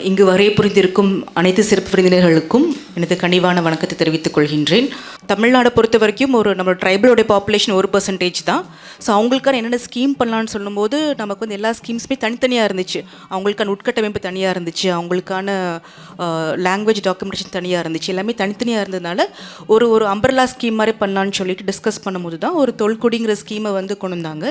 இங்கு வரை புரிந்திருக்கும் அனைத்து சிறப்பு விருந்தினர்களுக்கும் எனது கனிவான வணக்கத்தை தெரிவித்துக் கொள்கின்றேன். தமிழ்நாடை பொறுத்த வரைக்கும் நம்மளோட ட்ரைபலோடைய பாப்புலேஷன் 1% தான். ஸோ அவங்களுக்கான என்னென்ன ஸ்கீம் பண்ணலான்னு சொல்லும்போது நமக்கு வந்து எல்லா ஸ்கீம்ஸுமே தனித்தனியாக இருந்துச்சு. அவங்களுக்கான உட்கட்டமைப்பு தனியாக இருந்துச்சு, அவங்களுக்கான லாங்குவேஜ் டாக்குமெண்டேஷன் தனியாக இருந்துச்சு, எல்லாமே தனித்தனியாக இருந்ததுனால ஒரு அம்பர்லா ஸ்கீம் மாதிரி பண்ணலான்னு சொல்லிட்டு டிஸ்கஸ் பண்ணும்போது தான் ஒரு தொல்குடிங்கிற ஸ்கீமை வந்து கொண்டு வந்தாங்க.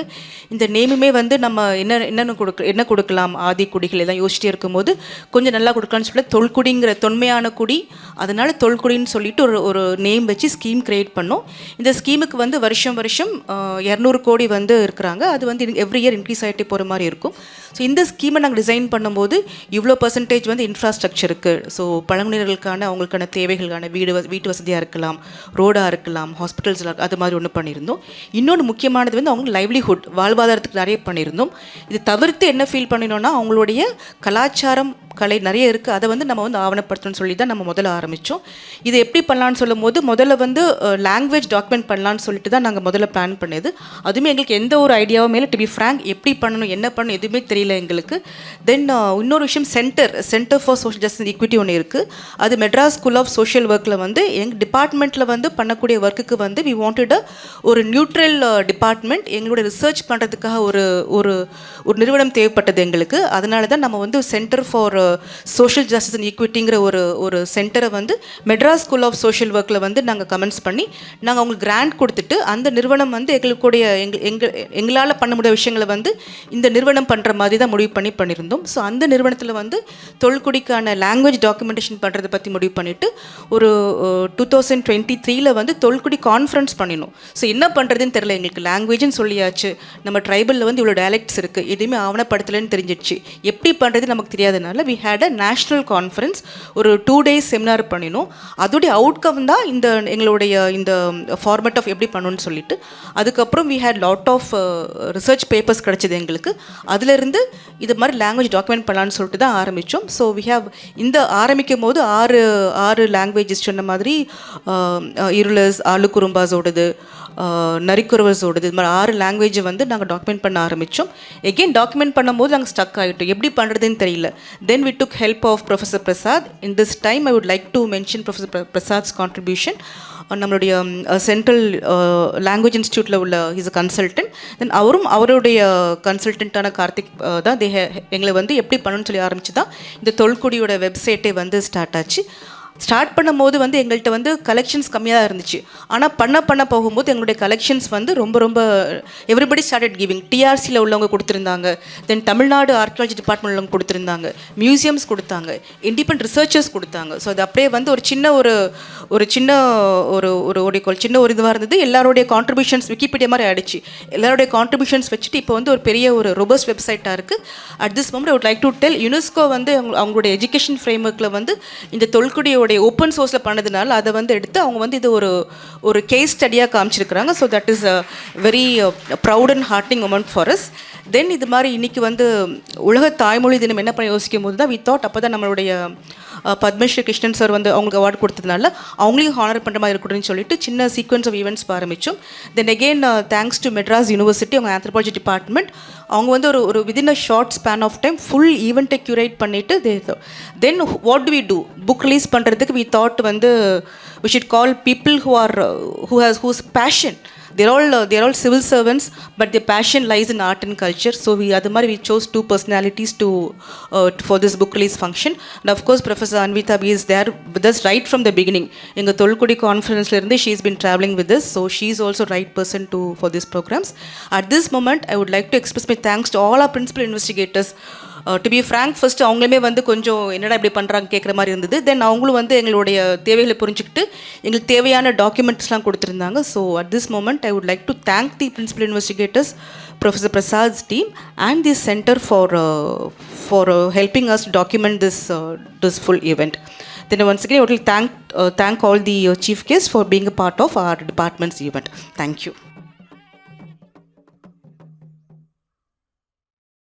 இந்த நேமுமே வந்து நம்ம என்ன கொடுக்கலாம், ஆதி குடிகள் எல்லாம் யோசிச்சுட்டே இருக்கும்போது கொஞ்சம் நல்லா கொடுக்கலான்னு சொல்லி தொல்குடிங்கிற தொன்மையான குடி, அதனால தொல்குடின்னு சொல்லிட்டு ஒரு நேம் வச்சு ஸ்கீம் கிரியேட் பண்ணோம். இந்த ஸ்கீமுக்கு வந்து வருஷம் 200 கோடி வந்து இருக்கிறாங்க. அது வந்து எவ்ரி இயர் இன்க்ரீஸ் ஆகிட்டே போகிற மாதிரி இருக்கும். ஸோ இந்த ஸ்கீமை நாங்கள் டிசைன் பண்ணும்போது இவ்வளோ பர்சன்டேஜ் வந்து இன்ஃப்ராஸ்ட்ரக்சருக்கு, ஸோ பழங்குடியினர்களுக்கான அவங்களுக்கான தேவைகளுக்கான வீட்டு வசதியாக இருக்கலாம், ரோடாக இருக்கலாம், ஹாஸ்பிட்டல்ஸ் அது மாதிரி ஒன்று பண்ணியிருந்தோம். இன்னொன்று முக்கியமானது வந்து அவங்க லைவ்லிஹுட், வாழ்வாதாரத்துக்கு நிறைய பண்ணியிருந்தோம். இது தவிர்த்து என்ன ஃபீல் பண்ணினோன்னா அவங்களுடைய கலாச்சாரம் கலை நிறைய இருக்குது, அதை வந்து நம்ம வந்து ஆவணப்படுத்தணும்னு சொல்லி தான் நம்ம முதல்ல ஆரம்பித்தோம். இது எப்படி பண்ணலான்னு சொல்லும் போது முதல்ல வந்து லாங்குவேஜ் டாக்குமெண்ட் பண்ணலான்னு சொல்லிட்டு தான் நாங்கள் முதல்ல பிளான் பண்ணது. அதுவுமே எங்களுக்கு எந்த ஒரு ஐடியாவும் மேலே டு பி ஃப்ராங்க் எப்படி பண்ணணும் என்ன பண்ணணும் எதுவுமே தெரியல எங்களுக்கு. தென் இன்னொரு விஷயம், centre for social justice equity ஒன்று இருக்குது. அது மெட்ராஸ் ஸ்கூல் ஆஃப் சோஷியல் ஒர்க்கில் வந்து எங்கள் டிபார்ட்மெண்ட்டில் வந்து பண்ணக்கூடிய ஒர்க்குக்கு வந்து வி வாண்டட் ஒரு நியூட்ரல் டிபார்ட்மெண்ட், எங்களோட ரிசர்ச் பண்ணுறதுக்காக ஒரு நிறுவனம் தேவைப்பட்டது எங்களுக்கு. அதனால தான் நம்ம வந்து centre for social justice and ஈக்விட்டிங்கிற ஒரு சென்டரை வந்து மெட்ராஸ் ஸ்கூல் ஆஃப் சோஷியல் ஒர்க்கில் வந்து நாங்கள் கமெண்ட்ஸ் பண்ணி நாங்கள் அவங்களுக்கு கிராண்ட் கொடுத்துட்டு அந்த நிறுவனம் வந்து எங்களால் பண்ண முடியாத விஷயங்களை வந்து இந்த நிறுவனம் பண்ணுற மாதிரி தான் முடிவு பண்ணியிருந்தோம். ஸோ அந்த நிறுவனத்தில் வந்து தொல்குடிக்கான லாங்குவேஜ் டாக்குமெண்டேஷன் பண்ணுறதை பற்றி முடிவு பண்ணிவிட்டு ஒரு 2023 வந்து தொல்குடி கான்ஃபரன்ஸ் பண்ணினோம். ஸோ என்ன பண்ணுறதுன்னு தெரியல எங்களுக்கு. லாங்குவேஜ்னு சொல்லியாச்சு, நம்ம ட்ரைபலில் வந்து இவ்வளோ டயலெக்ட்ஸ் இருக்குது, எதுவுமே ஆவணப்படுத்தலைன்னு தெரிஞ்சிடுச்சு, எப்படி பண்ணுறது நமக்கு தெரியாதனால we had a national conference, ஒரு 2 days செமினார் பண்ணினோம். அதோடைய அவுட்கம் தான் எங்களுடைய இந்த ஃபார்மேட் ஆஃப் எப்படி பண்ணணும்னு சொல்லிட்டு. அதுக்கப்புறம் we had lot of research papers கிடச்சிது எங்களுக்கு. அதிலிருந்து இது மாதிரி லாங்குவேஜ் டாக்குமெண்ட் பண்ணலான்னு சொல்லிட்டு தான் ஆரம்பித்தோம். ஸோ we have இந்த ஆரம்பிக்கும் போது 6 லாங்குவேஜஸ் சொன்ன மாதிரி இருளஸ், ஆளுக்குறும்பாஸோடது, நரிக்குறவர்ஸோடது, இது மாதிரி 6 லாங்குவேஜை வந்து நாங்கள் டாக்குமெண்ட் பண்ண ஆரம்பித்தோம். எகெயின் டாக்குமெண்ட் பண்ணும்போது நாங்கள் ஸ்டக் ஆகிட்டோம், எப்படி பண்ணுறதுன்னு தெரியல. தென் we took help of Professor Prasad. In this time I would like to mention Professor Prasad's contribution. நம்மளுடைய சென்ட்ரல் லாங்குவேஜ் இன்ஸ்டியூட்டில் உள்ள இஸ் அ கன்சல்டன்ட். தென் அவருடைய கன்சல்டண்ட்டான கார்த்திக் தான் எங்களை வந்து எப்படி பண்ணணும்னு சொல்லி ஆரம்பிச்சு தான் இந்த தொல்குடியோட வெப்சைட்டே வந்து ஸ்டார்ட் ஆச்சு. ஸ்டார்ட் பண்ணும்போது வந்து எங்கள்கிட்ட வந்து கலெக்ஷன்ஸ் கம்மியாக தான் இருந்துச்சு. ஆனால் பண்ண போகும்போது எங்களுடைய கலெக்ஷன்ஸ் வந்து ரொம்ப எவ்ரிபடி ஸ்டார்டட் கிவிங். டிஆர்சியில் உள்ளவங்க கொடுத்துருந்தாங்க, தென் தமிழ்நாடு ஆர்கியாலஜி டிபார்ட்மெண்ட் உள்ளவங்க கொடுத்துருந்தாங்க, மியூசியம்ஸ் கொடுத்தாங்க, இண்டிபெண்ட் ரிசர்ச்சர்ஸ் கொடுத்தாங்க. ஸோ அது அப்படியே வந்து ஒரு சின்ன இதுவாக இருந்தது. எல்லாருடைய கான்ட்ரிபியூஷன்ஸ் விக்கிபீடியா மாதிரி ஆகிடுச்சு. எல்லாருடைய கான்ட்ரிபியூஷன்ஸ் வச்சுட்டு இப்போ வந்து ஒரு பெரிய ஒரு ரொபஸ்ட் வெப்சைட்டாக இருக்குது. At this moment I would like to tell, UNESCO வந்து அவங்களுடைய எஜுகேஷன் ஃப்ரேம்வொர்க்கில் வந்து இந்த தொல்குடியோட ஓப்பன் சோர்ஸில் பண்ணதுனால அதை வந்து எடுத்து அவங்க வந்து இது ஒரு கேஸ் ஸ்டடியாக காமிச்சிருக்கிறாங்க. So that is a very proud and heartening moment for us. Then இது மாதிரி இன்றைக்கி வந்து உலக தாய்மொழி தினம் என்ன பண்ணி யோசிக்கும் போது தான் வி தாட், அப்போ தான் நம்மளுடைய பத்மஸ்ரீ கிருஷ்ணன் சார் வந்து அவங்களுக்கு அவார்டு கொடுத்ததுனால அவங்களையும் ஹானர் பண்ணுற மாதிரி இருக்கணும்னு சொல்லிட்டு சின்ன சீக்வன்ஸ் ஆஃப் ஈவெண்ட்ஸ் ஆரம்பித்தோம். Then again thanks to Madras university, அவங்க ஆந்த்ரோபாலஜி டிபார்ட்மெண்ட், அவங்க வந்து ஒரு within a short span of time full ஈவெண்ட்டை க்யூரேட் பண்ணிவிட்டு then what to we do, book release பண்ணுறதுக்கு வி தாட் வந்து we should call people whose passion, they're all civil servants but their passion lies in art and culture. So we chose 2 personalities for this book release function. And of course Professor Anvita B is there with us right from the beginning. In the Tolkudi conference la irundhe she has been traveling with us, so she is also right person for these programs. At this moment I would like to express my thanks to all our principal investigators. To be frank, first அவங்களுமே வந்து கொஞ்சம் என்னடா இப்படி பண்ணுறாங்க கேட்குற மாதிரி இருந்தது. தென் அவங்களும் வந்து எங்களுடைய தேவைகளை புரிஞ்சுக்கிட்டு எங்களுக்கு தேவையான டாக்குமெண்ட்ஸ்லாம் கொடுத்துருந்தாங்க. So at this moment I would like to thank the principal investigators, Professor Prasad's team and the center for helping us document this full event. Then once again I would like to thank all the chief guests for being a part of our department's event. Thank you.